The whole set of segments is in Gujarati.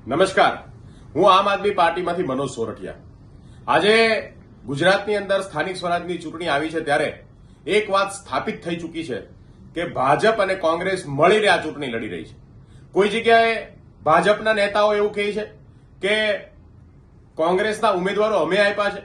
નમસ્કાર, હું આમ આદમી પાર્ટીમાંથી મનોજ સોરઠિયા। આજે ગુજરાતની અંદર સ્થાનિક સ્વરાજની ચૂંટણી આવી છે ત્યારે એક વાત સ્થાપિત થઈ ચૂકી છે કે ભાજપ અને કોંગ્રેસ મળીને આ ચૂંટણી લડી રહી છે। કોઈ જગ્યાએ ભાજપના નેતાઓ એવું કહે છે કે કોંગ્રેસના ઉમેદવારો અમે આપ્યા છે,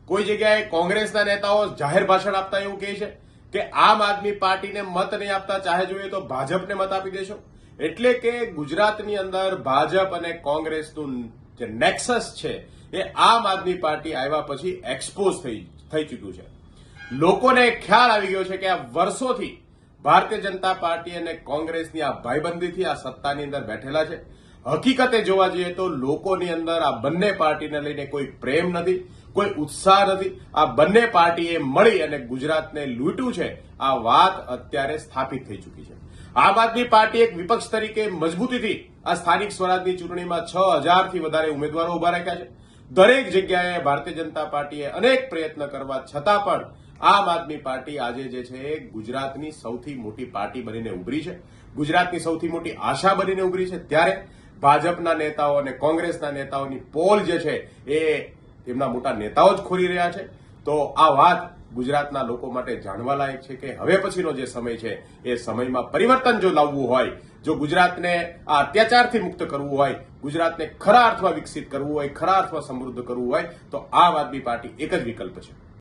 કોઈ જગ્યાએ કોંગ્રેસના નેતાઓ જાહેર ભાષણ આપતા એવું કહે છે કે આમ આદમી પાર્ટીને મત નહીં આપતા, ચાહે જોઈએ તો ભાજપને મત આપી દેશો। એટલે કે ગુજરાતની અંદર ભાજપ અને કોંગ્રેસનું જે નેક્સસ છે એ આમ આદમી પાર્ટી આવ્યા પછી એક્સપોઝ થઈ ચૂક્યું છે। લોકોને ખ્યાલ આવી ગયો છે કે આ વર્ષોથી ભારતીય જનતા પાર્ટી અને કોંગ્રેસની આ ભાઈબંધીથી આ સત્તાની અંદર બેઠેલા છે। હકીકતે જોવા જઈએ તો લોકોની અંદર આ બંને પાર્ટીને લઈને કોઈ પ્રેમ નથી, કોઈ ઉત્સાહ નથી। આ બંને પાર્ટીએ મળી અને ગુજરાતને લૂંટ્યું છે, આ વાત અત્યારે સ્થાપિત થઈ ચૂકી છે। આમ આદમી પાર્ટી એક વિપક્ષ તરીકે મજબૂતીથી આ સ્થાનિક સ્વરાજની ચૂંટણીમાં 6000 થી વધારે ઉમેદવારો ઉભા રાખ્યા છે। દરેક જગ્યાએ ભારતીય જનતા પાર્ટીએ અનેક પ્રયત્ન કરવા છતાં પણ આમ આદમી પાર્ટી આજે જે છે ગુજરાતની સૌથી મોટી પાર્ટી બનીને ઉભરી છે, ગુજરાતની સૌથી મોટી આશા બનીને ઉભરી છે। ત્યારે ભાજપના નેતાઓ અને કોંગ્રેસના નેતાઓની પોલ જે છે એ તેમના મોટા નેતાઓ જ ખોરી રહ્યા છે। તો આ વાત ગુજરાતના લોકો માટે જાણવા લાયક છે કે હવે પછીનો જે સમય છે એ સમયમાં પરિવર્તન જો લાવવું હોય, જો ગુજરાતને આ અત્યાચારથી મુક્ત કરવું હોય, ગુજરાતને ખરા અર્થમાં વિકસિત કરવું હોય, ખરા અર્થમાં સમૃદ્ધ કરવું હોય તો આમ આદમી પાર્ટી એક જ વિકલ્પ છે।